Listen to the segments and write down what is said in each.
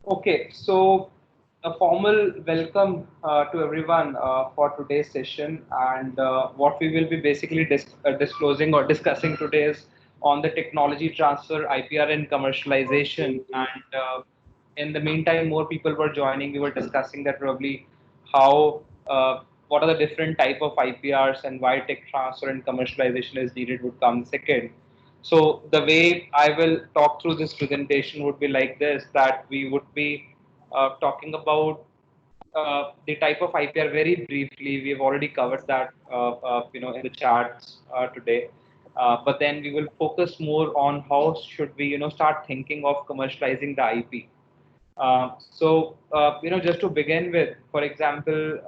Okay, so a formal welcome to everyone for today's session, and what we will be basically disclosing or discussing today is on the technology transfer, IPR, and commercialization. And in the meantime, more people were joining. We were discussing that probably how what are the different type of IPRs and why tech transfer and commercialization is needed would come second. So the way I will talk through this presentation would be like this, that we would be talking about the type of IPR very briefly. We've already covered that, in the charts today. But then we will focus more on how should we, start thinking of commercializing the IP. Just to begin with, for example,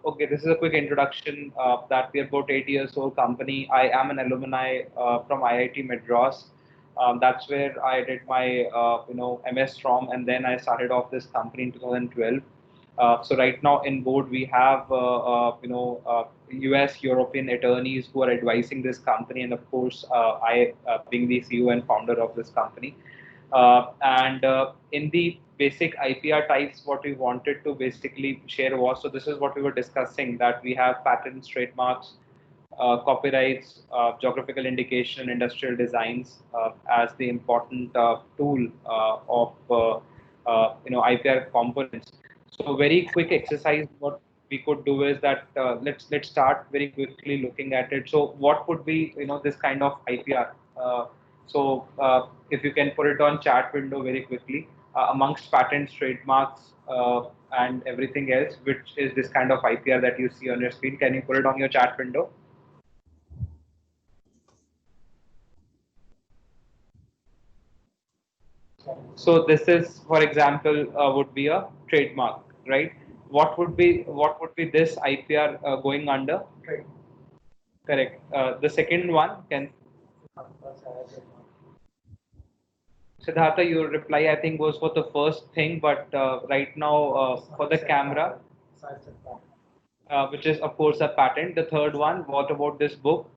okay, this is a quick introduction that we are about 8 years old company. I am an alumni from IIT Madras. That's where I did my, MS from, and then I started off this company in 2012. So right now in board we have, US European attorneys who are advising this company, and of course I being the CEO and founder of this company. And in the basic IPR types, what we wanted to basically share was, so this is what we were discussing, that we have patents, trademarks, copyrights, geographical indication, industrial designs as the important tool of IPR components. So very quick exercise. What we could do is that let's start very quickly looking at it. So what would be this kind of IPR? If you can put it on chat window very quickly, amongst patents, trademarks, and everything else, which is this kind of IPR that you see on your screen. Can you put it on your chat window? So this is, for example, would be a trademark, right? What would be this IPR going under? Correct. The second one can Siddhartha, your reply I think was for the first thing, but right now for the camera, which is of course a patent. The third one, what about this book?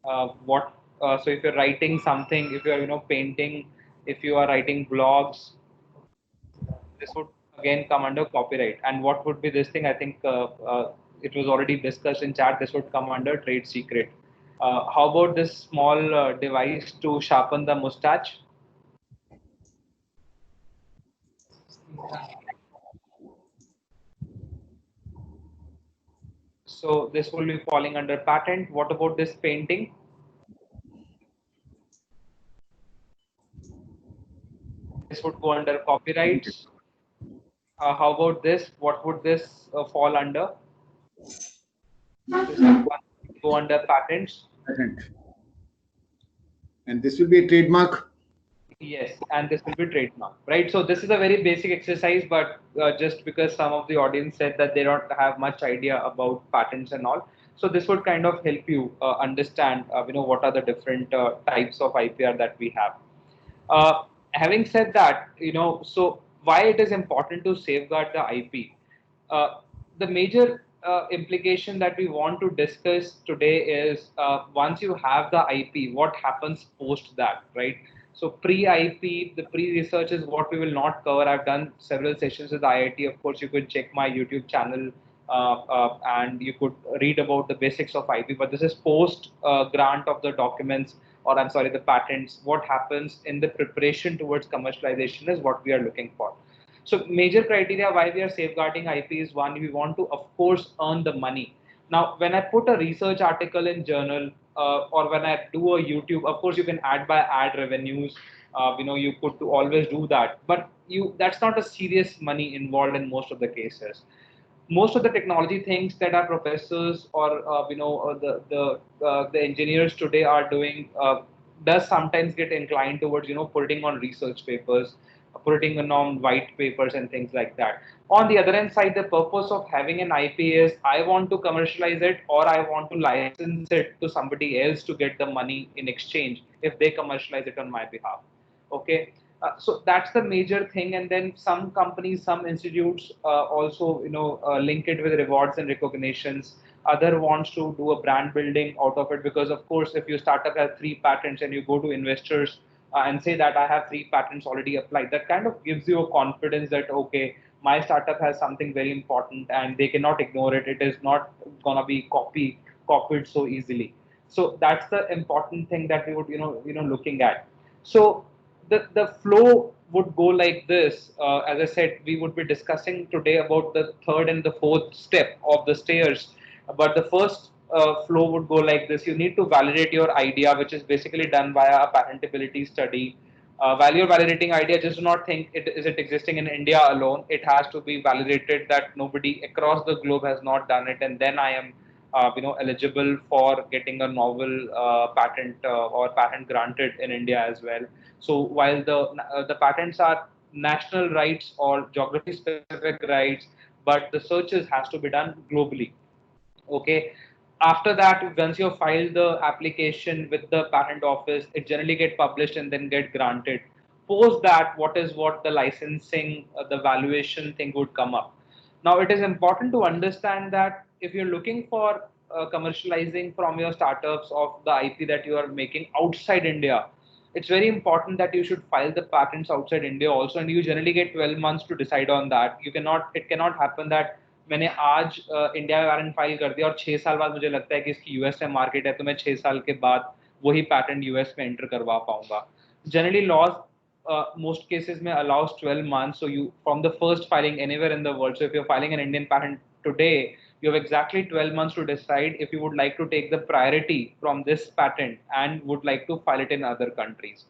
What So if you're writing something, if you're painting, if you are writing blogs, this would again come under copyright. And what would be this thing? I think it was already discussed in chat. This would come under trade secret. How about this small device to sharpen the mustache? So this will be falling under patent. What about this painting? This would go under copyrights. How about this? What would this fall under? This one would go under patents. Patent. And this will be a trademark. Yes, and this will be trademark, right? So this is a very basic exercise, but just because some of the audience said that they don't have much idea about patents and all, so this would kind of help you understand, what are the different types of IPR that we have. Having said that, so why it is important to safeguard the IP? The major implication that we want to discuss today is once you have the IP, what happens post that, right? So pre-IP, the pre-research is what we will not cover. I've done several sessions with IIT. Of course, you could check my YouTube channel and you could read about the basics of IP. But this is post grant of the documents, or I'm sorry, the patents. What happens in the preparation towards commercialization is what we are looking for. So major criteria why we are safeguarding IP is, one, we want to, of course, earn the money. Now, when I put a research article in journal or when I do a YouTube, of course, you can add by ad revenues. You could always do that, but that's not a serious money involved in most of the cases. Most of the technology things that our professors or the engineers today are doing does sometimes get inclined towards putting on research papers, putting on white papers and things like that. On the other hand side, the purpose of having an IP is I want to commercialize it or I want to license it to somebody else to get the money in exchange if they commercialize it on my behalf. Okay. So that's the major thing, and then some companies, some institutes also link it with rewards and recognitions. Other wants to do a brand building out of it, because of course if your startup has three patents and you go to investors and say that I have 3 patents already applied. That kind of gives you a confidence that, okay, my startup has something very important and they cannot ignore it. It is not gonna be copied so easily. So that's the important thing that we would, looking at. So the flow would go like this. As I said, we would be discussing today about the third and the fourth step of the stairs. But the first flow would go like this. You need to validate your idea, which is basically done via a patentability study. While you're validating idea, just do not think it existing in India alone. It has to be validated that nobody across the globe has not done it, and then I am, eligible for getting a novel patent or patent granted in India as well. So while the patents are national rights or geography specific rights, but the searches has to be done globally. Okay. After that, once you file the application with the patent office, it generally get published and then get granted. Post that, what the licensing, the valuation thing would come up. Now, it is important to understand that if you're looking for commercializing from your startups of the IP that you are making outside India, it's very important that you should file the patents outside India also, and you generally get 12 months to decide on that. It cannot happen that मैंने आज India में patent file कर दिया और 6 साल बाद मुझे लगता है कि इसकी यूएस में मार्केट है, तो मैं 6 साल के बाद वही पैटेंट यूएस में एंटर करवा पाऊंगा. Generally laws most cases may allows 12 months. So you, from the first filing anywhere in the world, so if you're filing an Indian patent today, you have exactly 12 months to decide if you would like to take the priority from this patent and would like to file it in other countries.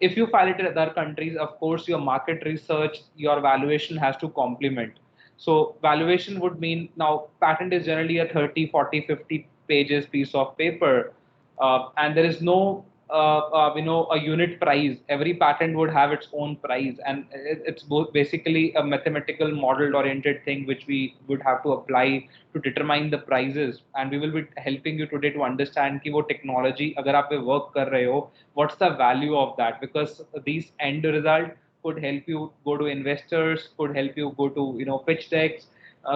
If you file it in other countries, of course, your market research, your valuation has to complement. So valuation would mean, now patent is generally a 30, 40, 50 pages piece of paper, and there is no a unit price. Every patent would have its own price, and it's both basically a mathematical model oriented thing which we would have to apply to determine the prices. And we will be helping you today to understand कि वो technology अगर आप पे work कर रहे हो, what's the value of that, because these end result could help you go to investors, could help you go to pitch decks,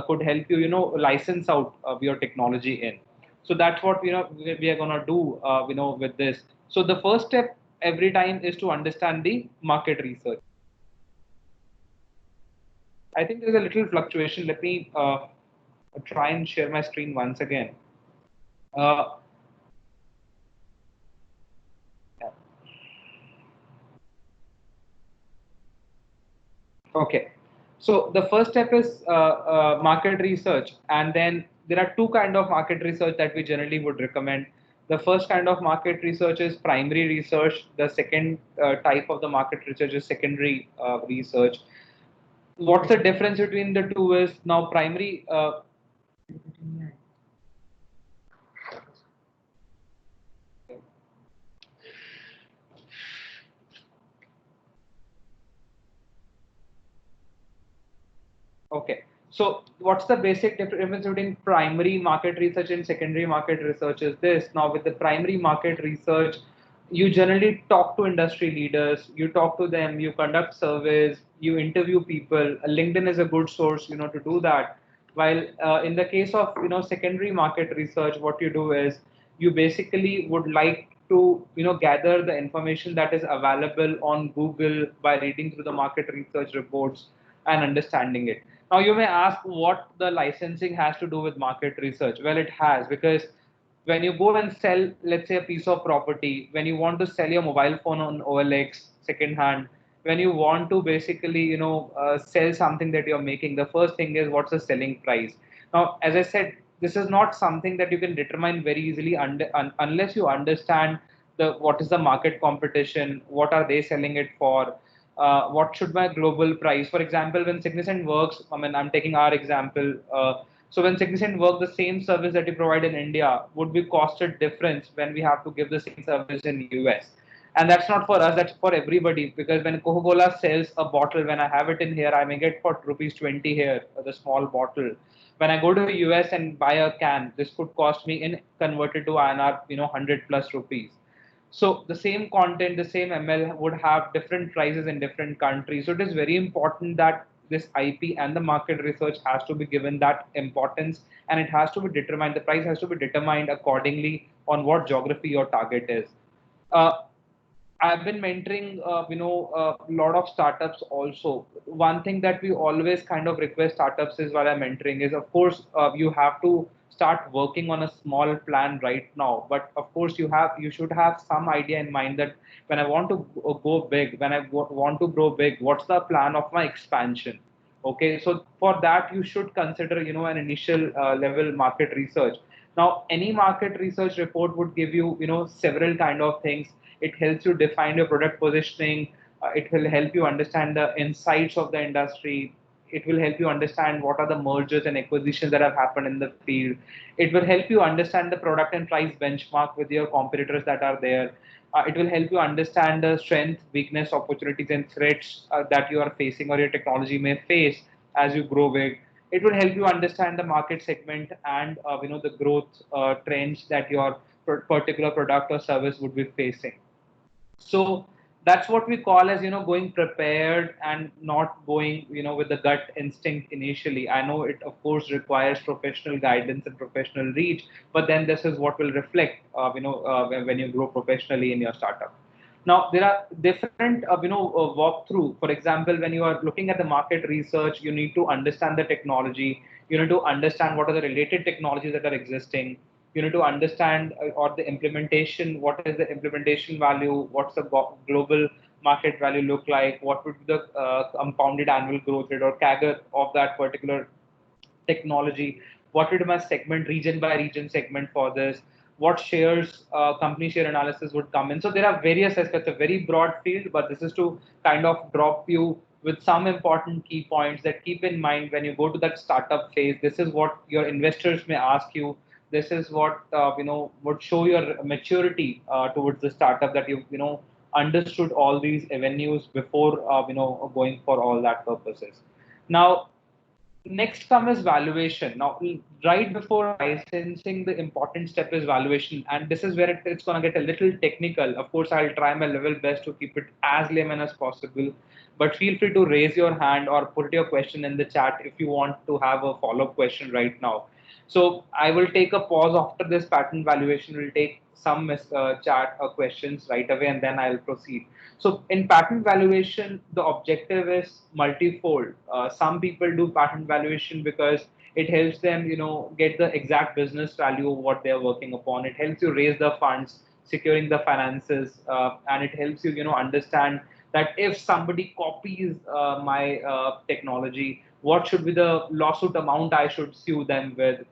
could help you license out your technology in. So that's what we are gonna do with this. So the first step every time is to understand the market research. I think there's a little fluctuation. Let me try and share my screen once again. Okay. So the first step is market research, and then there are two kind of market research that we generally would recommend. The first kind of market research is primary research. The second type of the market research is secondary research. What's the difference between the two is, now primary okay. So what's the basic difference between primary market research and secondary market research is this. Now with the primary market research, you generally talk to industry leaders, you talk to them, you conduct surveys, you interview people. LinkedIn is a good source, to do that. While in the case of, secondary market research, what you do is you basically would like to, gather the information that is available on Google by reading through the market research reports and understanding it. Now, you may ask what the licensing has to do with market research. Well, it has, because when you go and sell, let's say, a piece of property, when you want to sell your mobile phone on OLX secondhand, when you want to basically, sell something that you're making, the first thing is what's the selling price. Now, as I said, this is not something that you can determine very easily unless you understand what is the market competition, what are they selling it for, what should my global price. For example, when Significant works, I mean, I'm taking our example. So when Significant work, the same service that you provide in India would be costed difference when we have to give the same service in US. And that's not for us, that's for everybody. Because when Coca-Cola sells a bottle, when I have it in here, I may get for rupees 20 here, the small bottle. When I go to the US and buy a can, this could cost me in converted to INR, 100 plus rupees. So the same content, the same ML would have different prices in different countries. So it is very important that this IP and the market research has to be given that importance, and it has to be determined. The price has to be determined accordingly on what geography your target is. Uh, I've been mentoring, a lot of startups also. One thing that we always kind of request startups is while I'm mentoring is, of course, you have to start working on a small plan right now. But of course, you should have some idea in mind that when I want to go big, when I want to grow big, what's the plan of my expansion? Okay, so for that you should consider, an initial level market research. Now, any market research report would give you, several kind of things. It helps you define your product positioning. It will help you understand the insights of the industry. It will help you understand what are the mergers and acquisitions that have happened in the field. It will help you understand the product and price benchmark with your competitors that are there. It will help you understand the strength, weakness, opportunities, and threats that you are facing or your technology may face as you grow big. It will help you understand the market segment and the growth trends that your particular product or service would be facing. So that's what we call as, going prepared and not going, with the gut instinct initially. I know it of course requires professional guidance and professional reach, but then this is what will reflect, when you grow professionally in your startup. Now there are different, walkthrough. For example, when you are looking at the market research, you need to understand the technology. You need to understand what are the related technologies that are existing. You need to understand, or the implementation, what is the implementation value, what's the global market value look like, what would be the compounded annual growth rate or CAGR of that particular technology, what would be my segment, region by region segment for this, what shares, company share analysis would come in. So there are various aspects, a very broad field, but this is to kind of drop you with some important key points that keep in mind when you go to that startup phase. This is what your investors may ask you. This is what, would show your maturity towards the startup, that you understood all these avenues before, going for all that purposes. Now, next come is valuation. Now, right before licensing, the important step is valuation, and this is where it's going to get a little technical. Of course, I'll try my level best to keep it as layman as possible, but feel free to raise your hand or put your question in the chat if you want to have a follow-up question right now. So I will take a pause after this patent valuation. We'll take some chat or questions right away, and then I'll proceed. So in patent valuation, the objective is multifold. Some people do patent valuation because it helps them, get the exact business value of what they're working upon. It helps you raise the funds, securing the finances, and it helps you, understand that if somebody copies my technology, what should be the lawsuit amount I should sue them with.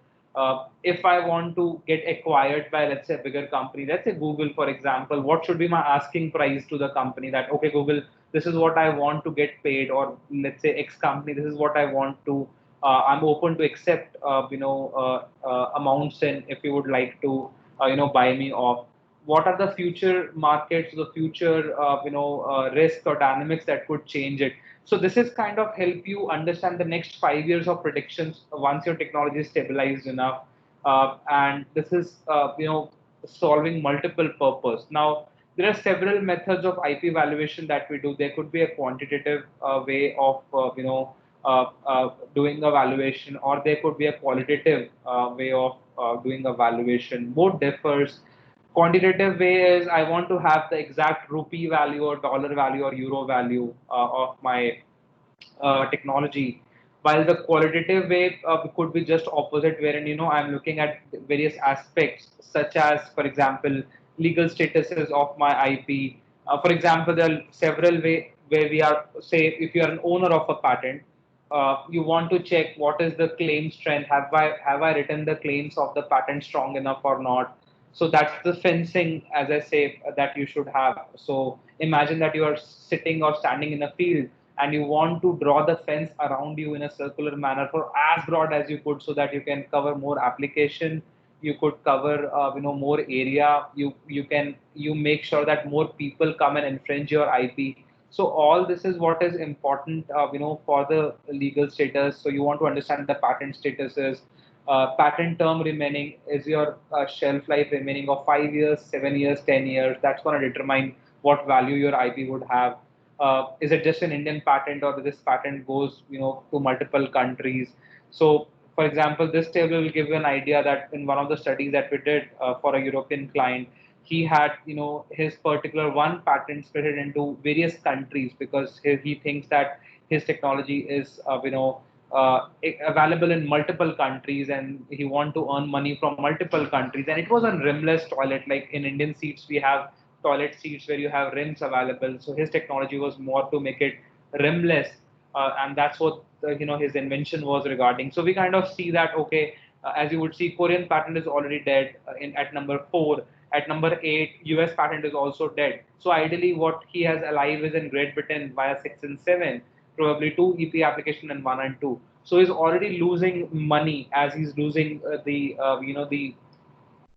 If I want to get acquired by, let's say, a bigger company, let's say Google, for example, what should be my asking price to the company that, okay, Google, this is what I want to get paid, or let's say X company, this is what I want to, I'm open to accept, amounts in if you would like to, buy me off. What are the future markets, the future, risks or dynamics that could change it? So this is kind of help you understand the next 5 years of predictions once your technology is stabilized enough, and this is, solving multiple purpose. Now there are several methods of IP valuation that we do. There could be a quantitative way of, doing a valuation, or there could be a qualitative way of doing a valuation. Both differs. Quantitative way is I want to have the exact rupee value or dollar value or euro value of my technology, while the qualitative way could be just opposite, wherein, I'm looking at various aspects such as, for example, legal statuses of my IP. For example, there are several way where we are, say, if you are an owner of a patent, you want to check what is the claim strength. Have I written the claims of the patent strong enough or not? So that's the fencing, as I say, that you should have. So imagine that you are sitting or standing in a field and you want to draw the fence around you in a circular manner for as broad as you could, so that you can cover more application, you could cover, more area, you make sure that more people come and infringe your IP. So all this is what is important, for the legal status. So you want to understand the patent statuses. Patent term remaining, is your shelf life remaining of 5 years, 7 years, 10 years. That's going to determine what value your IP would have. Is it just an Indian patent, or this patent goes, to multiple countries? So for example, this table will give you an idea that in one of the studies that we did for a European client, he had, his particular one patent split it into various countries because he thinks that his technology is, available in multiple countries, and he want to earn money from multiple countries. And it was on rimless toilet, like in Indian seats we have toilet seats where you have rims available. So his technology was more to make it rimless, and that's what his invention was regarding. So we kind of see that, okay, as you would see, Korean patent is already dead in at number 4. At number 8, US patent is also dead. So ideally, what he has alive is in Great Britain via 6 and 7, probably 2 EP application and 1 and 2. So he's already losing money as he's losing the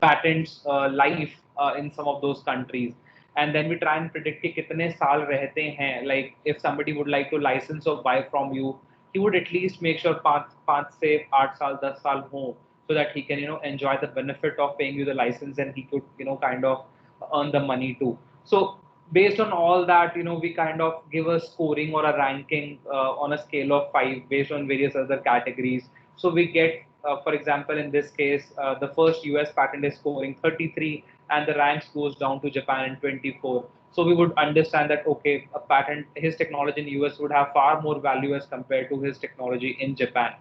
patents life in some of those countries. And then we try and predict कि कितने साल रहते हैं. Like if somebody would like to license or buy from you, he would at least make sure पाँच से 8 साल 10 साल हो, so that he can enjoy the benefit of paying you the license, and he could kind of earn the money too. So based on all that, we kind of give a scoring or a ranking on a scale of 5 based on various other categories. So we get, for example, in this case, the first US patent is scoring 33, and the ranks goes down to Japan in 24. So we would understand that, okay, a patent, his technology in US would have far more value as compared to his technology in Japan.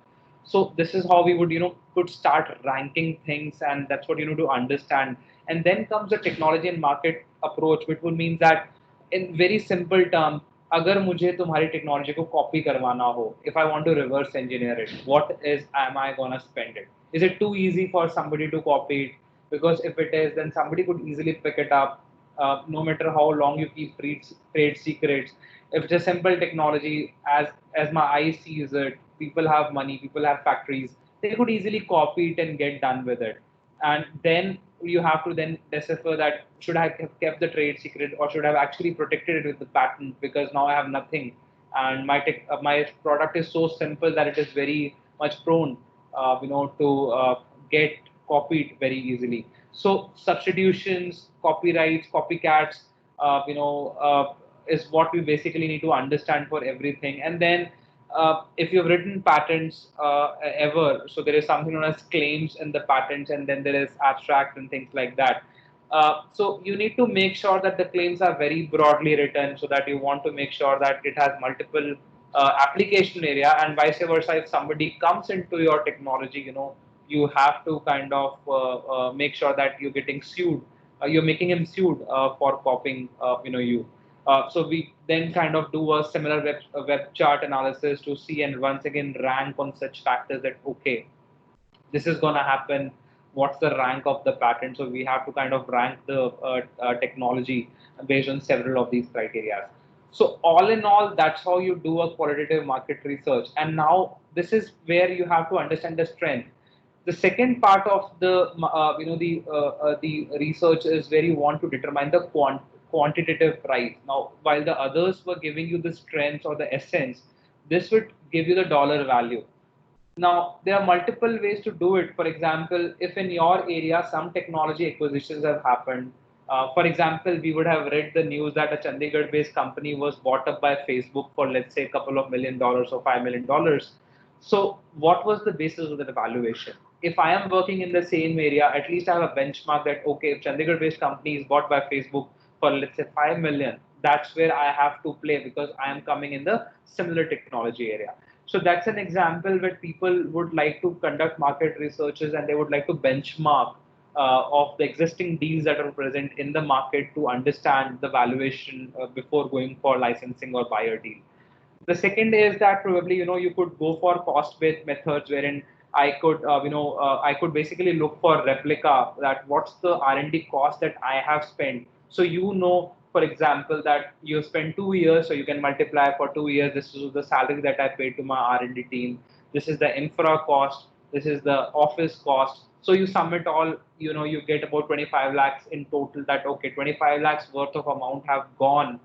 So this is how we would could start ranking things, and that's what to understand. And then comes the technology and market approach, which would mean that in very simple term, अगर मुझे तुम्हारी technology को copy करवाना हो, if I want to reverse engineer it, what am I gonna spend it? Is it too easy for somebody to copy it? Because if it is, then somebody could easily pick it up, no matter how long you keep trade secrets. If it's a simple technology, as my eye sees it, people have money, people have factories, they could easily copy it and get done with it. And then you have to then decipher that, should I have kept the trade secret, or should I have actually protected it with the patent, because now I have nothing, and my product is so simple that it is very much prone to get copied very easily. So substitutions, copyrights, copycats, is what we basically need to understand for everything. And then if you've written patents ever, so there is something known as claims in the patents, and then there is abstract and things like that. So you need to make sure that the claims are very broadly written, so that you want to make sure that it has multiple application area, and vice versa. If somebody comes into your technology, you have to kind of make sure that you're getting sued. You're making him sued for copying, you. So we then kind of do a similar web chart analysis to see and once again rank on such factors that, okay, this is going to happen. What's the rank of the patent? So we have to kind of rank the technology based on several of these criteria. So all in all, that's how you do a qualitative market research. And now this is where you have to understand the strength. The second part of the research is where you want to determine the quantitative price. Now, while the others were giving you the strength or the essence, this would give you the dollar value. Now, there are multiple ways to do it. For example, if in your area some technology acquisitions have happened, for example, we would have read the news that a Chandigarh-based company was bought up by Facebook for, let's say, a couple of $1 million or $5 million. So, what was the basis of the evaluation? If I am working in the same area, at least I have a benchmark that, okay, if Chandigarh-based company is bought by Facebook for, let's say, 5 million, that's where I have to play because I am coming in the similar technology area. So that's an example where people would like to conduct market researches, and they would like to benchmark of the existing deals that are present in the market to understand the valuation before going for licensing or buyer deal. The second is that probably you could go for cost-based methods, wherein I could basically look for replica, that what's the R&D cost that I have spent. So for example, that you spend 2 years, so you can multiply for 2 years. This is the salary that I paid to my R&D team. This is the infra cost. This is the office cost. So you sum it all, you get about 25 lakhs in total. That, okay, 25 lakhs worth of amount have gone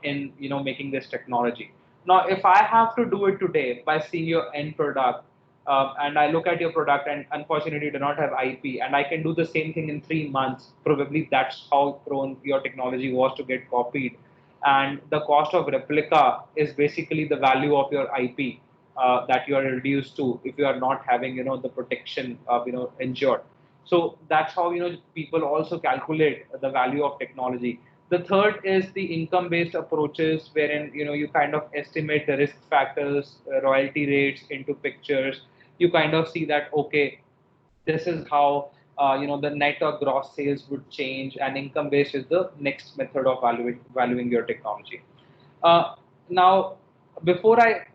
in making this technology. Now, if I have to do it today by seeing your end product, and I look at your product and unfortunately you do not have IP, and I can do the same thing in 3 months, probably that's how prone your technology was to get copied. And the cost of replica is basically the value of your IP that you are reduced to if you are not having the protection ensured. So that's how people also calculate the value of technology. The third is the income-based approaches, wherein you kind of estimate the risk factors, royalty rates into pictures. You kind of see that, okay, this is how the net or gross sales would change, and income based is the next method of valuing your technology. Now, before I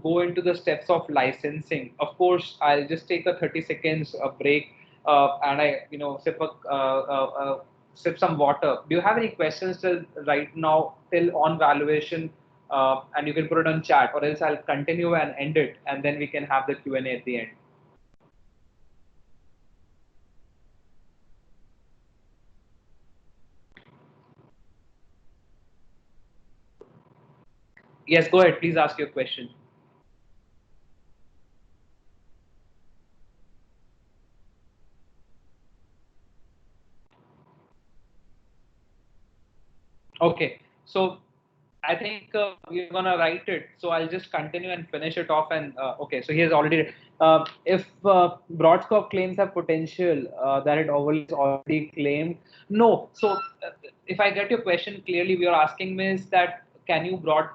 go into the steps of licensing, of course I'll just take a 30 seconds break, and I sip some water. Do you have any questions till right now, till on valuation? And you can put it on chat, or else I'll continue and end it, and then we can have the Q&A at the end. Yes, go ahead. Please ask your question. Okay, so I think we're gonna write it. So I'll just continue and finish it off. And okay, so he has already. If Broadcom claims have potential that it already claimed, no. So if I get your question clearly, we are asking me is that can you broad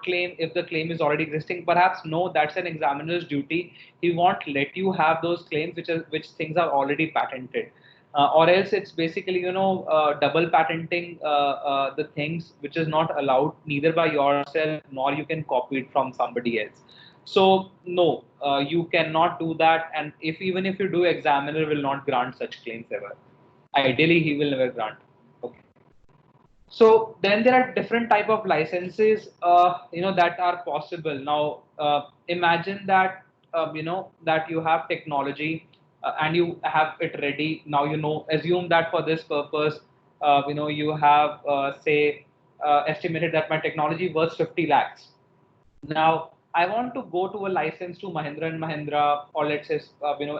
claim if the claim is already existing? Perhaps no. That's an examiner's duty. He won't let you have those claims which things are already patented, or else it's basically double patenting the things which is not allowed neither by yourself nor you can copy it from somebody else. So no, you cannot do that, and if even if you do, examiner will not grant such claims ever. Ideally he will never grant. Okay. So then there are different type of licenses that are possible. Now imagine that that you have technology and you have it ready. Now assume that for this purpose you have say estimated that my technology worth 50 lakhs. Now I want to go to a license to Mahindra and Mahindra, or let's say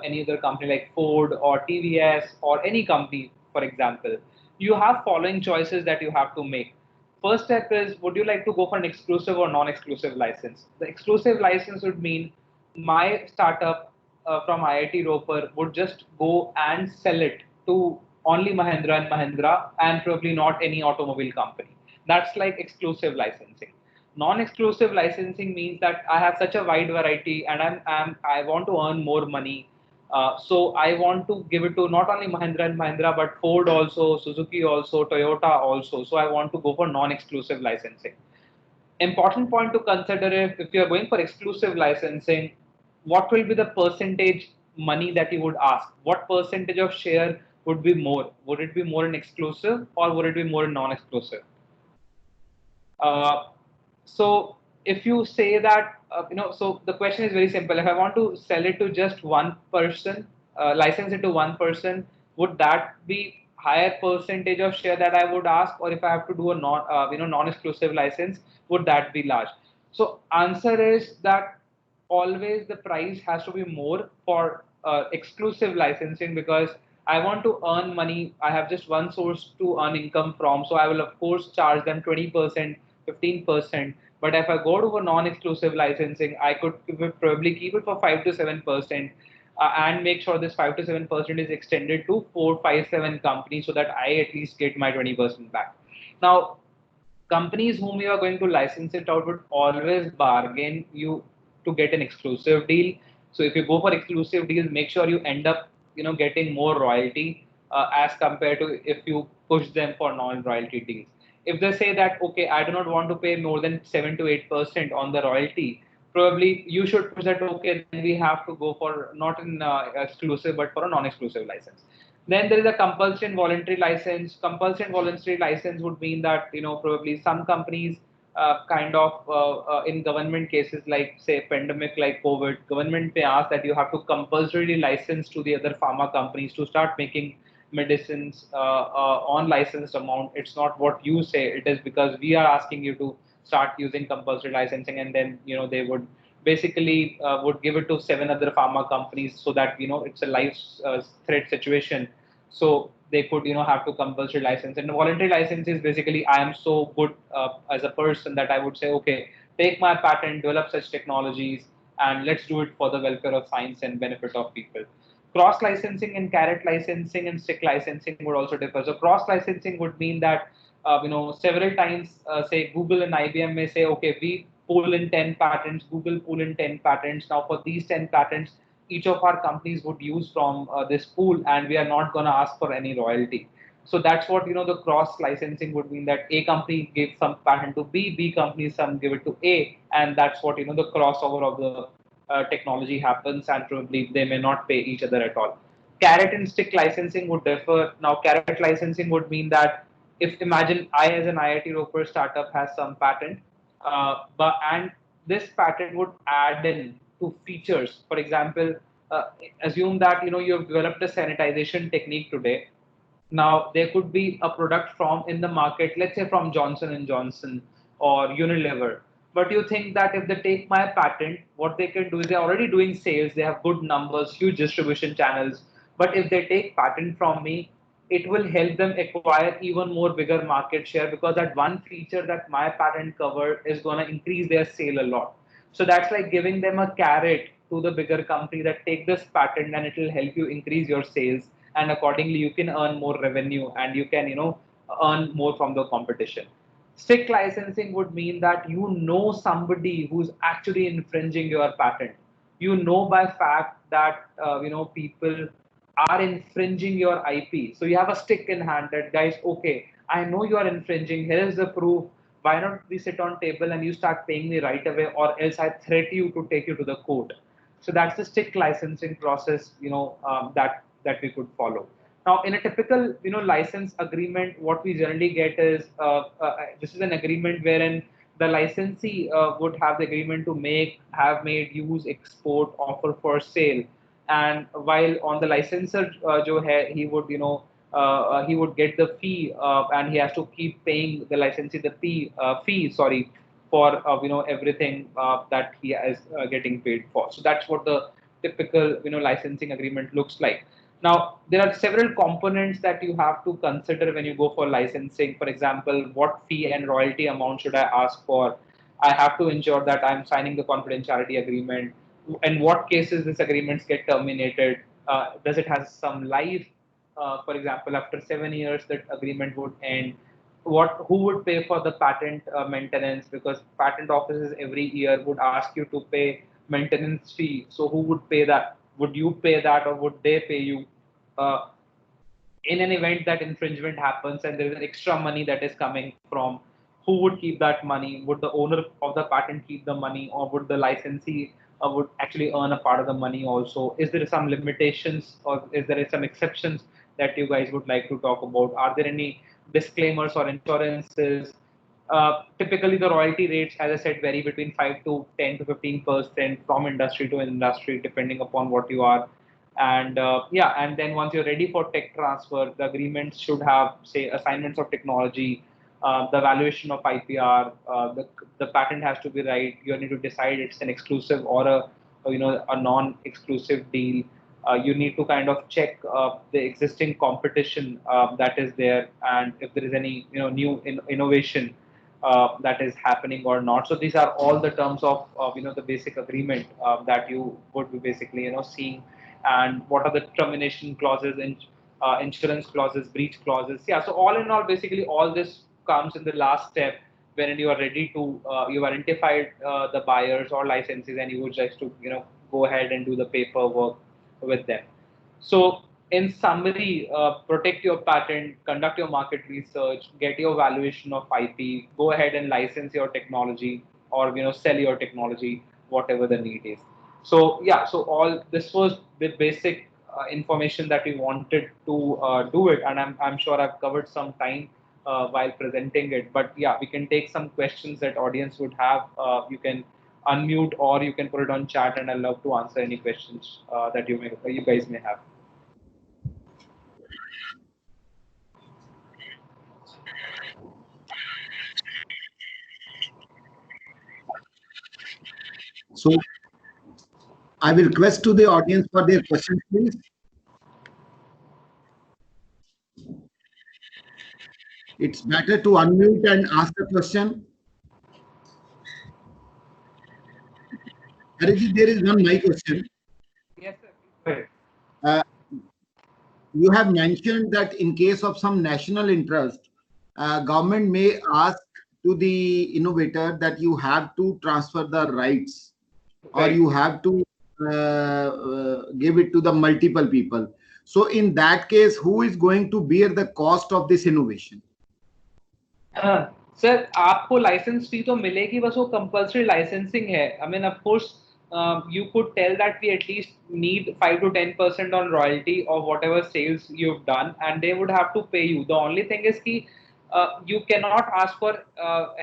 any other company like Ford or TVS or any company, for example. You have following choices that you have to make. First step is, would you like to go for an exclusive or non-exclusive license? The exclusive license would mean my startup from IIT Roper would just go and sell it to only Mahindra and Mahindra and probably not any automobile company. That's like exclusive licensing. Non-exclusive licensing means that I have such a wide variety and I want to earn more money. So I want to give it to not only Mahindra and Mahindra, but Ford also, Suzuki also, Toyota also. So I want to go for non-exclusive licensing. Important point to consider, if you are going for exclusive licensing, what will be the percentage money that you would ask? What percentage of share would be more? Would it be more in exclusive or would it be more in non-exclusive? Uh, so if you say that, so the question is very simple. If I want to sell it to just one person, license it to one person, would that be higher percentage of share that I would ask? Or if I have to do a non-exclusive license, would that be large? So answer is that always the price has to be more for exclusive licensing, because I want to earn money. I have just one source to earn income from. So I will of course charge them 20%, 15%. But if I go to a non-exclusive licensing, I could probably keep it for 5 to 7%, and make sure this 5 to 7% is extended to 4, 5, 7 companies so that I at least get my 20% back. Now, companies whom you are going to license it out would always bargain you to get an exclusive deal. So if you go for exclusive deals, make sure you end up getting more royalty as compared to if you push them for non-royalty deals. If they say that, okay, I do not want to pay more than 7 to 8% on the royalty, probably you should push that, okay, then we have to go for not an exclusive but for a non-exclusive license. Then there is a compulsory and voluntary license. Compulsory and voluntary license would mean that probably some companies in government cases like say pandemic like COVID, government may ask that you have to compulsorily license to the other pharma companies to start making medicines on licensed amount. It's not what you say, it is because we are asking you to start using compulsory licensing, and then they would basically would give it to 7 other pharma companies, so that it's a life threat situation. So they could have to compulsory license. And voluntary license is basically, I am so good as a person that I would say, okay, take my patent, develop such technologies, and let's do it for the welfare of science and benefit of people. cross licensing and carrot licensing and stick licensing would also differ. So cross licensing would mean that several times, say Google and IBM may say, okay, we pull in 10 patents, Google pull in 10 patents. Now for these 10 patents, each of our companies would use from this pool, and we are not going to ask for any royalty. So that's what the cross licensing would mean, that A company gives some patent to B company some give it to A, and that's what the crossover of the technology happens, and probably they may not pay each other at all. Carrot and stick licensing would differ. Now, carrot licensing would mean that if imagine I as an IIT Roper startup has some patent, and this patent would add in to features. For example, assume that you have developed a sanitization technique today. Now there could be a product from in the market, let's say from Johnson and Johnson or Unilever. But you think that if they take my patent, what they can do is they're already doing sales, they have good numbers, huge distribution channels. But if they take patent from me, it will help them acquire even more bigger market share, because that one feature that my patent cover is going to increase their sale a lot. So that's like giving them a carrot to the bigger company, that take this patent and it will help you increase your sales, and accordingly you can earn more revenue and you can earn more from the competition. Stick licensing would mean that somebody who's actually infringing your patent. By fact that people are infringing your IP. So you have a stick in hand that, guys, okay, I know you are infringing. Here is the proof. Why not we sit on table and you start paying me right away, or else I threat you to take you to the court. So that's the stick licensing process, that we could follow. Now, in a typical, license agreement, what we generally get is this is an agreement wherein the licensee would have the agreement to have made, use, export, offer for sale, and while on the licensor, jo hai, he would get the fee, and he has to keep paying the licensee the fee, sorry, for everything that he is getting paid for. So that's what the typical licensing agreement looks like. Now, there are several components that you have to consider when you go for licensing. For example, what fee and royalty amount should I ask for? I have to ensure that I'm signing the confidentiality agreement. In what cases this agreements get terminated? Does it have some life? For example, after 7 years, that agreement would end. Who would pay for the patent maintenance? Because patent offices every year would ask you to pay maintenance fee. So who would pay that? Would you pay that, or would they pay you? Uh, in an event that infringement happens and there is an extra money that is coming from, who would keep that money? Would the owner of the patent keep the money, or would the licensee would actually earn a part of the money also? Is there some limitations, or is there some exceptions that you guys would like to talk about? Are there any disclaimers or insurances? Typically, the royalty rates, as I said, vary between 5 to 10 to 15% from industry to industry, depending upon what you are. And and then once you're ready for tech transfer, the agreements should have, say, assignments of technology, the valuation of IPR, the patent has to be right. You need to decide it's an exclusive or a non-exclusive deal. You need to kind of check the existing competition that is there, and if there is any new innovation that is happening or not. So these are all the terms of the basic agreement that you would be basically seeing, and what are the termination clauses and insurance clauses, breach clauses. Yeah. So all in all, basically all this comes in the last step when you are ready to you've identified the buyers or licenses, and you would just to go ahead and do the paperwork with them. So, in summary, protect your patent, conduct your market research, get your valuation of IP, go ahead and license your technology, or sell your technology, whatever the need is. So yeah, so all this was the basic information that we wanted to do it, and I'm sure I've covered some time while presenting it. But yeah, we can take some questions that audience would have. You can unmute or you can put it on chat, and I'd love to answer any questions that you guys may have. So I will request to the audience for their questions, please. It's better to unmute and ask the question. Harijit, there is one my question. Yes, sir. uh, you have mentioned that in case of some national interest, government may ask to the innovator that you have to transfer the rights, or Right. you have to give it to the multiple people. So in that case, who is going to bear the cost of this innovation? Sir आपको licence फी तो मिलेगी, बस वो compulsory licensing है. I mean of course you could tell that we at least need 5 to 10% on royalty of whatever sales you've done, and they would have to pay you. The only thing is कि you cannot ask for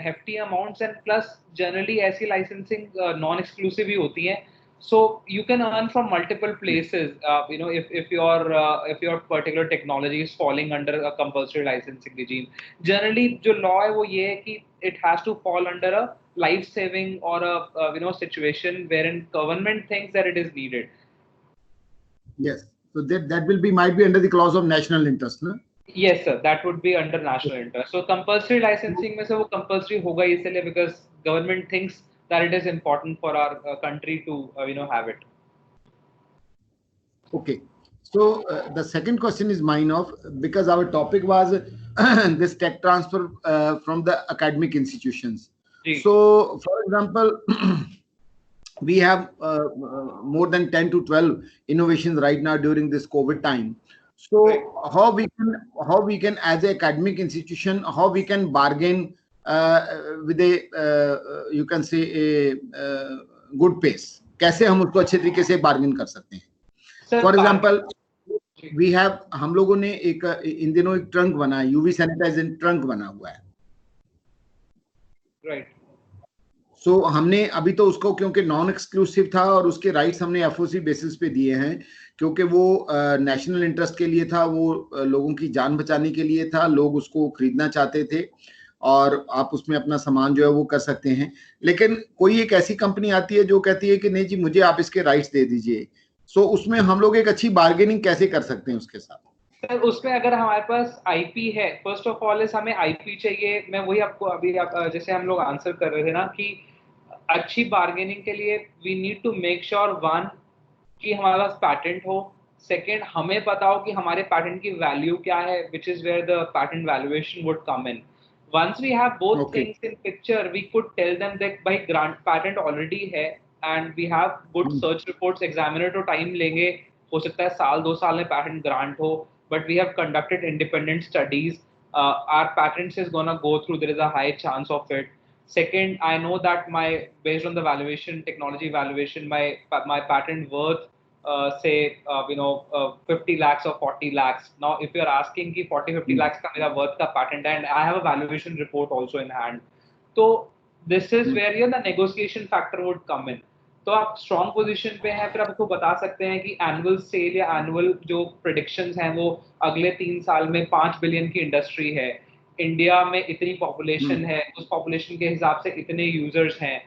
hefty amounts, and plus generally ऐसी licensing non exclusive ही होती हैं. So you can earn from multiple places. If your particular technology is falling under a compulsory licensing regime. Generally, जो law है वो ये है कि it has to fall under a life saving or a situation wherein government thinks that it is needed. Yes. So that will be, might be under the clause of national interest, no? Yes, sir. That would be under national interest. So compulsory licensing में से वो compulsory होगा इसलिए because government thinks that it is important for our country to have it. Okay. So the second question is mine of, because our topic was this tech transfer from the academic institutions. So for example, we have more than 10 to 12 innovations right now during this COVID time. So how we can as an academic institution, how we can bargain with a you can say a good pace, कैसे हम उसको अच्छे तरीके से bargain कर सकते हैं? For example we have, हम लोगों ने एक इन दिनों एक ट्रंक बना है, यूवी सैनिटाइजर ट्रंक बना हुआ है. राइट. सो हमने अभी तो उसको, क्योंकि नॉन एक्सक्लूसिव था और उसके राइट्स हमने एफओसी बेसिस पे दिए हैं, क्योंकि वो नेशनल इंटरेस्ट के लिए था, वो लोगों की जान बचाने के लिए था, लोग उसको खरीदना चाहते थे और आप उसमें अपना सामान जो है वो कर सकते हैं. लेकिन कोई एक ऐसी कंपनी आती है जो कहती है कि नहीं जी मुझे आप इसके राइट्स दे दीजिए. सो उसमें हम लोग एक अच्छी बार्गेनिंग कैसे कर सकते हैं उसके साथ? सर उसमें अगर हमारे पास आईपी है, फर्स्ट ऑफ ऑल इज हमें आईपी चाहिए. मैं वही आपको अभी जैसे हम लोग आंसर कर रहे थे ना कि अच्छी बार्गेनिंग के लिए we need to make sure one कि हमारे पास पैटेंट हो, सेकेंड हमें पता हो कि हमारे पैटेंट की वैल्यू क्या है, which is where the patent valuation would come in. Once we have both things in picture, we could tell them that by grant patent already है and we have good search reports. Examiner तो time लेंगे, हो सकता है साल 2 साल में patent grant हो, but we have conducted independent studies. Our patents is gonna go through. There is a high chance of it. Second, I know that based on the valuation, technology valuation, my patent worth say 50 lakhs or 40 lakhs. Now if you're asking कि 40-50 lakhs का मेरा worth का patent है and I have a valuation report also in hand, तो this is where the negotiation factor would come in. तो आप strong position पे हैं, फिर आपको बता सकते हैं कि annual sale या annual जो predictions हैं वो अगले 3 साल में 5 बिलियन की इंडस्ट्री है, इंडिया में इतनी पॉपुलेशन है, उस पॉपुलेशन के हिसाब से इतने यूजर्स हैं,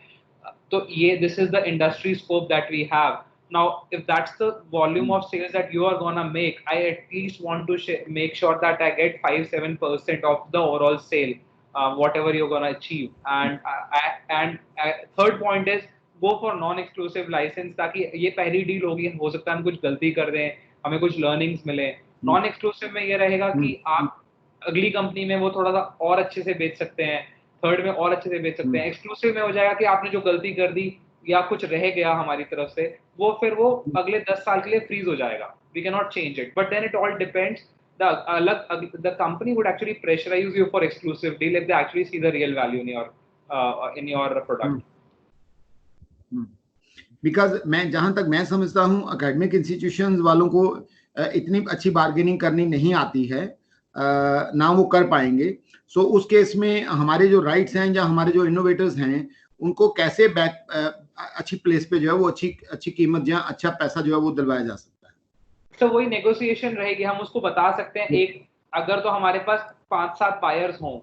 तो ये this is the industry scope that we have. Now, if that's the volume of sales that you are gonna make, I at least want to make sure that I get 5-7% of the overall sale, whatever you're gonna achieve. And third point is go for non-exclusive license, ताकि ये पहली deal होगी, हो सकता है हम कुछ गलती कर रहे हैं, हमें कुछ learnings मिले. Non-exclusive में ये रहेगा कि आप अगली कंपनी में वो थोड़ा सा और अच्छे से बेच सकते हैं, थर्ड में और अच्छे से बेच सकते हैं. एक्सक्लूसिव में हो जाएगा कि आपने जो गलती कर दी या कुछ रह गया हमारी तरफ से, वो फिर वो अगले 10 साल के लिए फ्रीज हो जाएगा. We can not change it, but then it all depends. The company would actually pressurize you for exclusive deal if they actually see the real value in your product. Because मैं जहां तक मैं समझता हूं academic institutions वालों को इतनी अच्छी बार्गेनिंग करनी नहीं आती है, ना वो कर पाएंगे. सो उस केस में हमारे जो राइट्स हैं या हमारे जो इनोवेटर्स हैं उनको कैसे अच्छी प्लेस पे जो है वो अच्छी कीमत या अच्छा पैसा जो है वो दिलवाया जा सकता है. तो वही नेगोशिएशन रहेगी. हम उसको बता सकते हैं, एक अगर तो हमारे पास 5-7 बायर्स हों,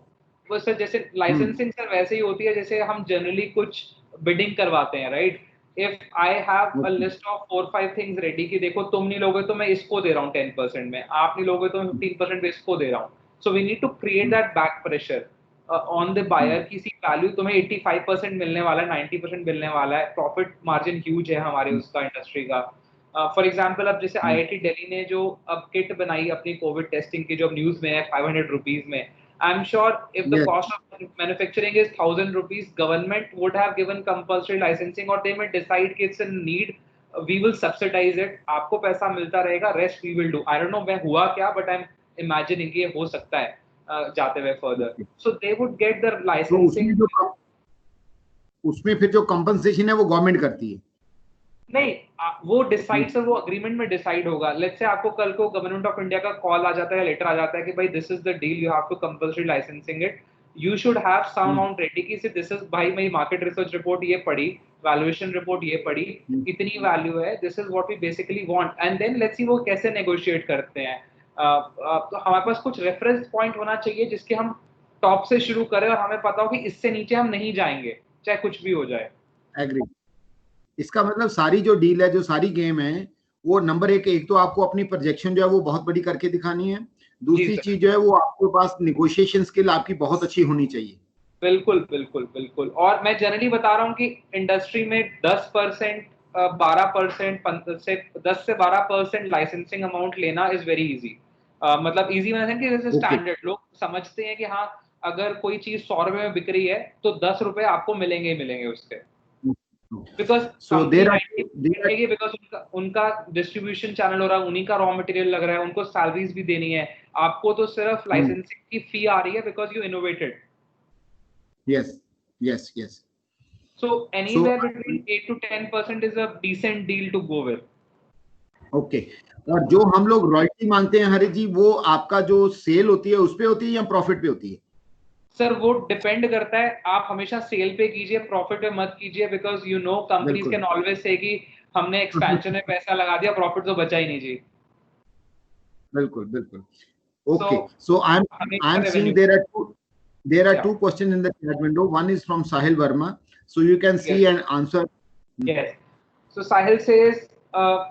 वो सर जैसे लाइसेंसिंग सर वैसे ही होती है जैसे हम जनरली कुछ बिडिंग करवाते हैं, right. If I have a list of 4-5 things ready कि देखो तुम नहीं लोगे तो मैं इसको दे रहा हूँ 10% में, आप नहीं लोगे तो मैं 15% में इसको दे रहा हूँ. So we need to create that back pressure on the buyer की सी वैल्यू तुम्हें 85% मिलने वाला है, 90% मिलने वाला है, प्रॉफिट मार्जिन ह्यूज है हमारे उसका इंडस्ट्री का. फॉर एग्जाम्पल अब जैसे IIT दिल्ली ने जो अब किट बनाई अपनी कोविड टेस्टिंग की, जो न्यूज में है 500 रुपीज में, I am sure if the cost of manufacturing is 1000 rupees, government would have given compulsory licensing, और दे मे डिसाइड कि it's in need, we will subsidize it, आपको पैसा मिलता रहेगा, rest we will do. I don't know मैं हुआ क्या, but I am imagining ये हो सकता है जाते हुए further. So they would get the licensing. उसमें फिर जो कंपनसेशन है वो गवर्नमेंट करती है? नहीं, वो डिसाइड सर, वो अग्रीमेंट में डिसाइड होगा। लेट्स से आपको कल को गवर्नमेंट ऑफ इंडिया का कॉल आ जाता है, लेटर आ जाता है कि भाई this is the deal, you have to compulsory licensing it, you should have some amount ready कि दिस इज, भाई मेरी मार्केट रिसर्च रिपोर्ट ये पढ़ी, वैल्यूएशन रिपोर्ट ये पढ़ी, इतनी वैल्यू है, this is what we basically want, and then let's see वो कैसे नेगोशिएट करते हैं। तो हमारे पास कुछ रेफरेंस पॉइंट होना चाहिए जिसके हम टॉप से शुरू करें और हमें पता हो कि इससे नीचे हम नहीं जाएंगे चाहे कुछ भी हो जाए। एग्री। इसका मतलब सारी जो डील है, जो सारी गेम है, वो नंबर एक तो आपको अपनी प्रोजेक्शन जो है वो बहुत बड़ी करके दिखानी है, दूसरी चीज जो है वो आपके पास निगोशिएशन स्किल आपकी बहुत अच्छी होनी चाहिए। बिल्कुल बिल्कुल बिल्कुल। और मैं जनरली बता रहा हूँ कि इंडस्ट्री में 10%, 12% से 10 से 12% लाइसेंसिंग अमाउंट लेना इज वेरी इजी। मतलब इजी मैंने कि जैसे स्टैंडर्ड लोग समझते हैं कि हाँ, अगर कोई चीज 100 रुपए में बिक रही है तो 10 रुपए आपको मिलेंगे ही मिलेंगे उसके, बिकॉज बिकॉज उनका डिस्ट्रीब्यूशन चैनल हो रहा है, उन्हीं का रॉ मटेरियल लग रहा है, उनको सैलरीज भी देनी है, आपको तो सिर्फ लाइसेंसिंग की फी आ रही है because you innovated. Yes. So anywhere between 8 to 10% is a decent deal to go with. Okay. और जो हम लोग रॉयल्टी मांगते हैं हरि जी, वो आपका जो सेल होती है उस पे होती है या प्रॉफिट पे होती है? सर वो डिपेंड करता है, आप हमेशा सेल पे कीजिए, प्रॉफिट पे मत कीजिए, because you know companies can always say कि हमने एक्सपेंशन में पैसा लगा दिया, प्रॉफिट तो बचा ही नहीं जी। बिल्कुल। Okay, so I'm seeing there are two questions in the chat window. One is from Sahil Verma, so you can see and answer. Yes. So Sahil says,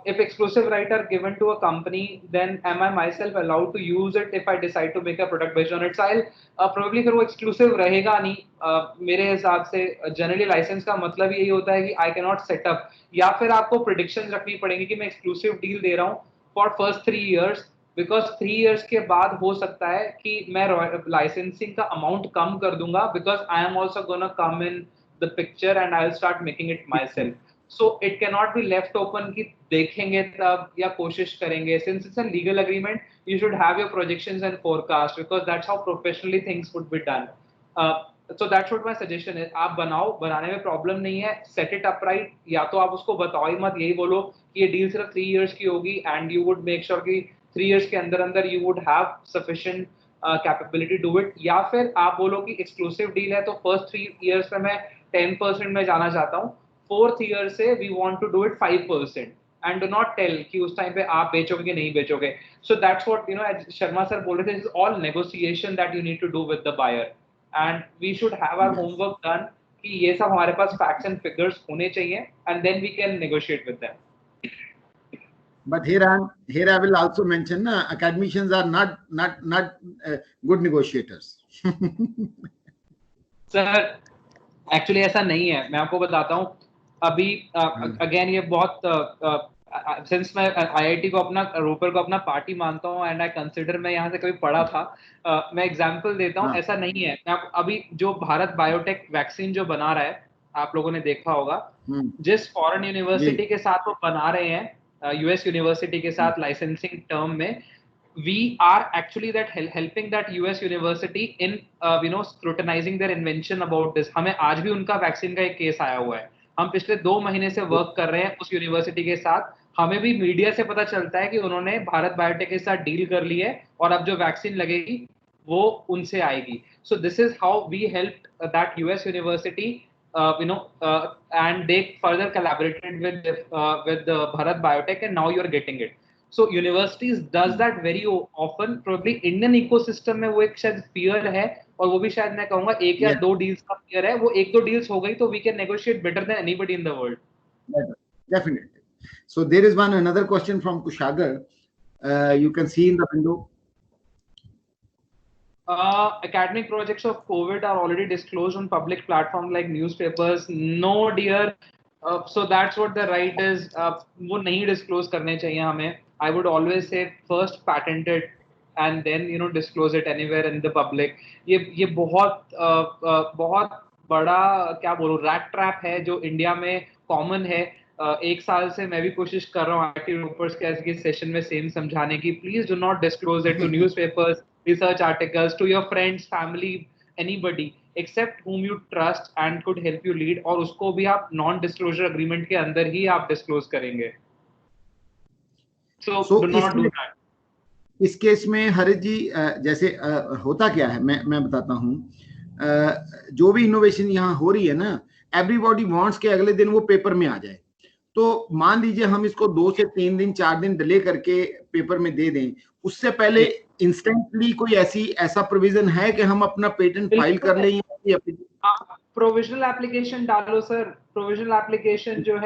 if exclusive right are given to a company, then am I myself allowed to use it if I decide to make a product based on it? Sahil, probably फिर वो exclusive रहेगा नहीं, मेरे हिसाब से generally licence का मतलब यही होता है कि I cannot set up, या फिर आपको predictions रखनी पड़ेगी कि मैं exclusive deal दे रहा हूँ for first 3 years, because 3 years के बाद हो सकता है कि मैं लाइसेंसिंग का अमाउंट कम कर दूंगा, because I am also gonna come in the picture and I will start making it my self. So it can not be left open कि देखेंगे तब या कोशिश करेंगे, since it's a legal agreement you should have your projections and forecast, because that's how professionally things would be done. So that's what my suggestion है, आप बनाओ, बनाने में प्रॉब्लम नहीं है, सेट इट अप राइट, या तो आप उसको बताओ ही मत, यही बोलो कि ये डील सिर्फ 3 years की होगी and you would make sure कि 3 years के अंदर अंदर you would have sufficient capability to it, या फिर आप बोलो कि एक्सक्लूसिव डील है तो फर्स्ट 3 years में मैं 10% में जाना चाहता हूँ, 4th year से we want to do it 5%, and do not tell कि उस टाइम पे आप बेचोगे कि नहीं बेचोगे। So that's what you know, Sharma sir बोल रहे थे, is all negotiation that you need to do with the buyer, and we should have our homework done कि ये सब हमारे पास फैक्ट्स एंड फिगर्स होने चाहिए, and then we can negotiate with them. But here I will also mention, academicians are not good negotiators. Sir actually ऐसा नहीं है, मैं आपको बताता हूँ। अभी अगेन ये बहुत सिंस मैं आईआईटी को अपना, रोपर को अपना पार्टी मानता हूँ एंड आई कंसिडर, मैं यहाँ से कभी पढ़ा था, मैं एग्जांपल देता हूँ, ऐसा नहीं है। मैं अभी जो भारत बायोटेक वैक्सीन जो बना रहा है, आप लोगों ने देखा होगा, जिस फॉरेन यूनिवर्सिटी के साथ वो बना रहे हैं, यूएस यूनिवर्सिटी के साथ लाइसेंसिंग टर्म में, we are actually that helping that US university in scrutinizing their invention about this। हमें आज भी उनका वैक्सीन का एक केस आया हुआ है, हम पिछले 2 महीने से वर्क कर रहे हैं उस यूनिवर्सिटी के साथ, हमें भी मीडिया से पता चलता है कि उन्होंने भारत बायोटेक के साथ डील कर ली है और अब जो वैक्सीन लगेगी वो उनसे आएगी। So this is how we help that US university, and they further collaborated with Bharat Biotech, and now you are getting it। So universities does that very often, probably Indian ecosystem में वो एक शायद fear है, और वो भी शायद मैं कहूँगा 1 या 2 deals का fear है, वो 1-2 deals हो गई तो we can negotiate better than anybody in the world। Definitely। So there is another question from Kushagar, you can see in the window. Academic projects of COVID are already disclosed on public platforms like newspapers. No, dear. So that's what the right is. वो नहीं disclose करने चाहिए हमें. I would always say first patent it and then disclose it anywhere in the public. ये बहुत बड़ा क्या बोलूं rat trap है जो इंडिया में common है. एक साल से मैं भी कोशिश कर रहा हूँ आईटी रोपर्स के ऐसे सेशन में सेम समझाने की. Please do not disclose it to newspapers, research articles, to your friends, family, anybody except whom you trust and could help you lead, और उसको भी आप नॉन डिस्क्लोजर अग्रीमेंट के अंदर ही आप डिस्क्लोज करेंगे. So do not do that. इस case में हरित जी जैसे होता क्या है, मैं बताता हूँ. जो भी इनोवेशन यहाँ हो रही है ना, एवरीबॉडी वांट्स के अगले दिन वो पेपर में आ जाए. तो मान लीजिए हम इसको 2 से 3 दिन 4 दिन डिले करके पेपर में दे दें, उससे पहले इंस्टेंटली कोई ऐसा प्रोविजन है कि हम अपना पेटेंट फाइल कर लें? प्रोविजनल एप्लीकेशन डालो सर. प्रोविजनल एप्लीकेशन जो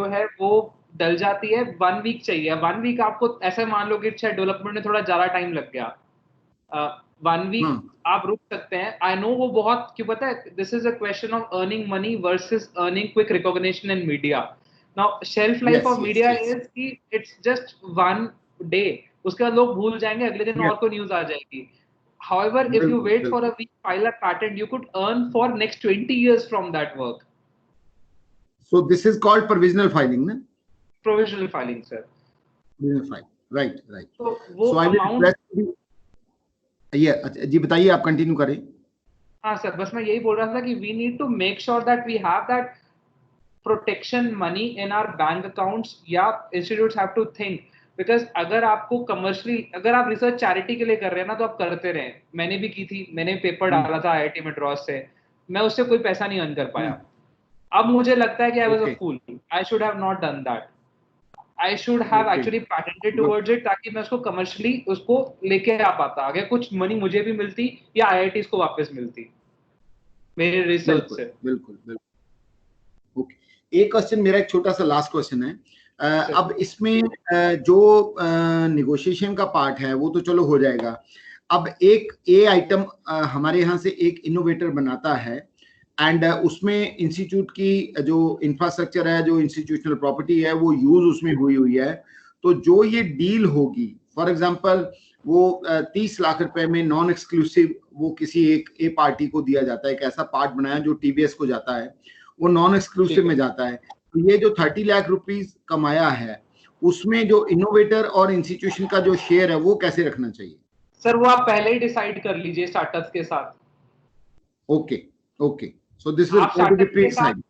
है वो डल जाती है. 1 वीक चाहिए. 1 वीक आपको ऐसे मान लो कि डेवलपमेंट में थोड़ा ज्यादा टाइम लग गया. 1 वीक आप रुक सकते हैं. आई नो वो बहुत क्यों पता है. This is a question of earning money versus earning quick recognition in media. Now shelf life of media is कि इट्स जस्ट 1 डे. उसके बाद लोग भूल जाएंगे, अगले दिन और कोई न्यूज आ जाएगी. However, if you wait for a week, file a patent, you could earn for next 20 years from that work. So this is called provisional filing, na? Provisional filing, sir. Provisional filing, right. So I will request. जी बताइए, आप continue करें. हाँ sir, बस मैं यही बोल रहा था कि we need to make sure that we have that protection money in our bank accounts. या institutes have to think. Because अगर आपको कमर्शियली, अगर आप रिसर्च चैरिटी के लिए कर रहे हैं ना, तो आप करते रहे. मैंने भी की थी. मैंने पेपर डाला था आईआईटी मद्रास से. मैं उससे कोई पैसा नहीं अर्न कर पाया. अब मुझे लगता है कि I was a fool. I should have not done that. I should have actually patented towards it, ताकि मैं उसको कमर्शियली उसको लेके आ पाता. आगे कुछ मनी मुझे भी मिलती या आईआईटी को वापस मिलती मेरे रिसर्च से. बिल्कुल. ओके, एक क्वेश्चन मेरा, एक छोटा सा लास्ट क्वेश्चन है. अब इसमें जो नेगोशिएशन का पार्ट है वो तो चलो हो जाएगा. अब एक आइटम हमारे यहाँ से एक इनोवेटर बनाता है एंड उसमें इंस्टीट्यूट की जो इंफ्रास्ट्रक्चर है, जो इंस्टीट्यूशनल प्रॉपर्टी है, वो यूज उसमें हुई है. तो जो ये डील होगी, फॉर एग्जांपल वो 30 लाख रुपए में नॉन एक्सक्लूसिव वो किसी एक पार्टी को दिया जाता है. एक ऐसा पार्ट बनाया जो टीवीएस को जाता है, वो नॉन एक्सक्लूसिव में जाता है. तो ये जो 30 लाख रुपीस कमाया है, उसमें जो इनोवेटर और इंस्टीट्यूशन का जो शेयर है वो कैसे रखना चाहिए? सर वो आप पहले ही डिसाइड कर लीजिए स्टार्टअप्स के साथ. Okay. So this will go to the pre side.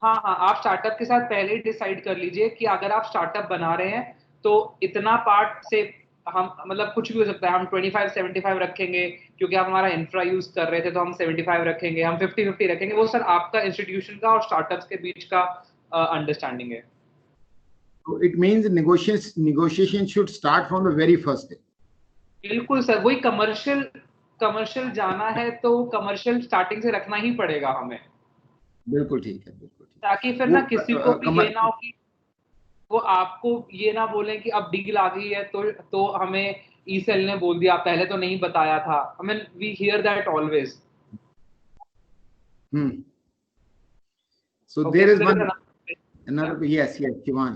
हाँ, आप स्टार्टअप के साथ पहले ही डिसाइड कर लीजिए कि अगर आप स्टार्टअप बना रहे हैं तो इतना पार्ट से हम, मतलब कुछ भी हो सकता है, हम 25-75 रखेंगे क्योंकि आप हमारा इंफ्रा यूज कर रहे थे, तो हम 75 रखेंगे, हम 50-50 रखेंगे. वो सर आपका इंस्टीट्यूशन का और स्टार्टअप्स के बीच का अंडरस्टैंडिंग है. So it means negotiation should start from the very first day. बिल्कुल सर. वही कमर्शियल जाना है तो कमर्शियल स्टार्टिंग से रखना ही पड़ेगा हमें. बिल्कुल ठीक है. ताकि फिर ना किसी को भी ये ना हो कि वो आपको ये ना बोले कि अब डील आ गई है तो हमें ई सेल ने बोल दिया, पहले तो नहीं बताया था. I mean we hear that always. So there is another yes, Shivan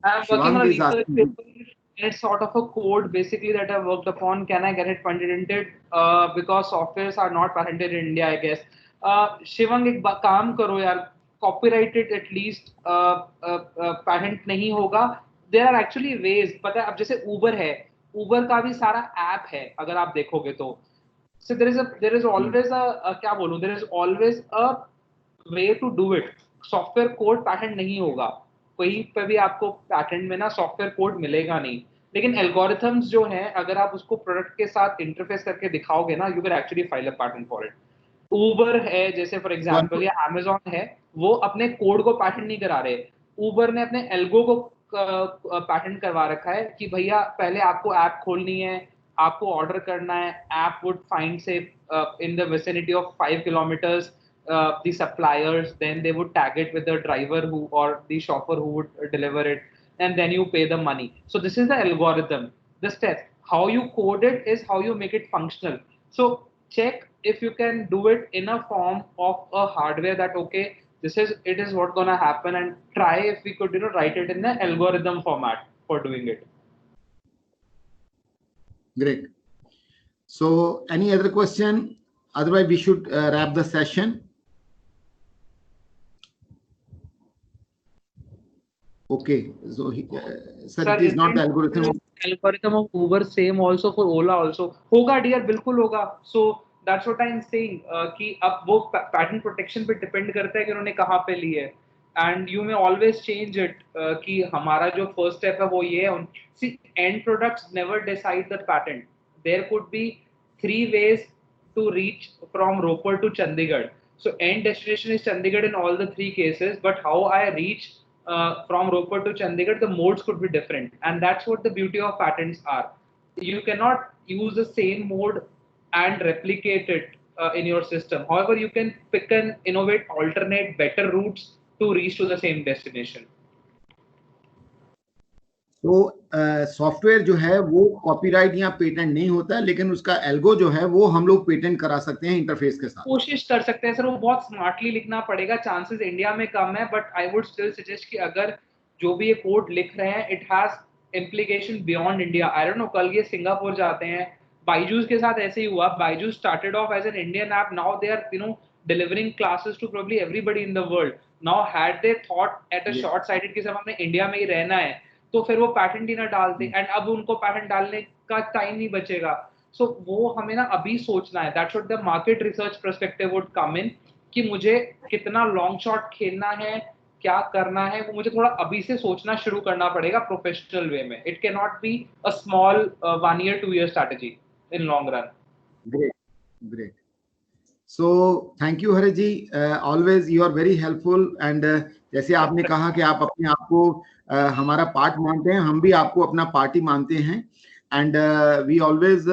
I'm working on a research paper. It's sort of a code basically that I worked upon. Can I get it patented? Because softwares are not patented in India, I guess. Shivang एक काम करो यार, copyrighted at least patent नहीं होगा. There are actually ways. पता है, अब जैसे उबर है, उबर का भी सारा ऐप है अगर आप देखोगे तो. सो देयर इज ऑलवेज क्या बोलूं, there is always a way to do it. Software code patent नहीं होगा. कहीं पे भी आपको पैटेंट में ना सॉफ्टवेयर कोड मिलेगा नहीं. लेकिन एल्गोरिथम्स जो हैं, अगर आप उसको प्रोडक्ट के साथ इंटरफेस करके दिखाओगे ना, you can actually file a patent for it. Uber है जैसे फॉर एग्जांपल, या अमेज़न है, वो अपने कोड को पैटेंट नहीं करा रहे. उबर ने अपने एल्गो को पैटेंट करवा रखा है कि भैया पहले आपको ऐप खोलनी है, आपको ऑर्डर करना है, ऐप वुड फाइंड से in the vicinity of 5 kilometres the suppliers, then they would tag it with the driver who or the shopper who would deliver it, and then you pay the money. So this is the algorithm. The step, how you code it is how you make it functional. So check if you can do it in a form of a hardware that okay, it is what gonna happen, and try if we could write it in the algorithm format for doing it. Great. So any other question? Otherwise we should wrap the session. Okay, so sir, it is not the algorithm of Uber, same also for Ola also. होगा dear, बिल्कुल होगा. So that's what I'm saying, कि अब वो patent protection पे depend करता है कि उन्होंने कहाँ पे ली है. And you may always change it, कि हमारा जो first step है वो ये है. See, end products never decide the patent. There could be 3 ways to reach from Ropar to Chandigarh. So end destination is Chandigarh in all the 3 cases, but how I reach from Ropar to Chandigarh, the modes could be different, and that's what the beauty of patents are. You cannot use the same mode and replicate it in your system. However, you can pick and innovate alternate better routes to reach to the same destination. तो software जो है वो copyright या patent नहीं होता, लेकिन उसका algo जो है वो हम लोग पेटेंट करा सकते हैं इंटरफेस के साथ. कोशिश कर सकते हैं सर, वो बहुत स्मार्टली लिखना पड़ेगा. चांसेस इंडिया में कम है, but I would still suggest कि अगर जो भी ये कोड लिख रहे हैं, it has implication beyond India. I don't no, कल ये सिंगापुर जाते हैं. बाइजूस के साथ ऐसे ही हुआ. Byju's started off as an Indian app, now they are delivering classes to probably everybody in the world. Now had they thought at a short sighted कि सब हमने इंडिया में ही रहना है, तो फिर वो पैटेंट ही ना डालते, एंड अब उनको पैटेंट डालने का टाइम नहीं बचेगा. सो वो हमें ना अभी सोचना है. That's what the market research perspective would come in, कि मुझे कितना लॉन्ग शॉट खेलना है, क्या करना है, वो मुझे थोड़ा अभी से सोचना शुरू करना पड़ेगा प्रोफेशनल वे में. It can not be a small 1 year 2 year strategy in long run. Great, great. So thank you Hari ji, always you are very helpful, and जैसे आपने कहा कि आप अपने आप को हमारा पार्ट मानते हैं, हम भी आपको अपना पार्टी मानते हैं, and we always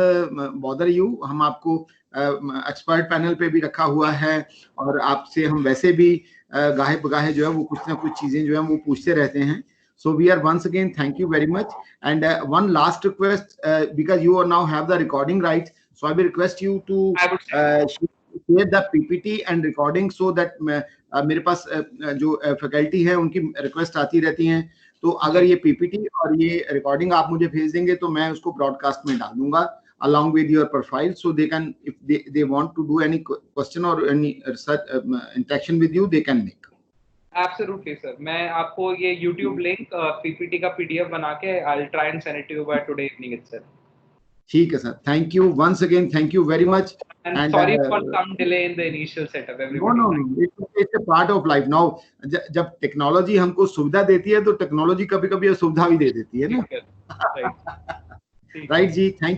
bother you. हम आपको एक्सपर्ट पैनल पे भी रखा हुआ है, और आपसे हम वैसे भी गाहे बगाहे जो है वो कुछ ना कुछ चीजें जो है वो पूछते रहते हैं. So we are once again thank you very much, and one last request, because you are now have the recording rights, so I will request you to share the PPT and recording, so that मेरे पास जो faculty है उनकी request आती रहती हैं. तो अगर ये PPT और ये रिकॉर्डिंग आप मुझे भेज देंगे तो मैं उसको ब्रॉडकास्ट में डाल दूंगा along with your profile, so they can, if they want to do any question or any research interaction with you, they can make. Absolutely sir. मैं आपको ये YouTube link PPT का PDF बना के I'll try and send it to you by today evening itself. ठीक है sir. Thank you once again. Thank you very much. And sorry for some delay in the initial setup. No. It's a part of life. Now जब technology हमको सुविधा देती है तो technology कभी-कभी असुविधा भी दे देती है ना. राइट जी. थैंक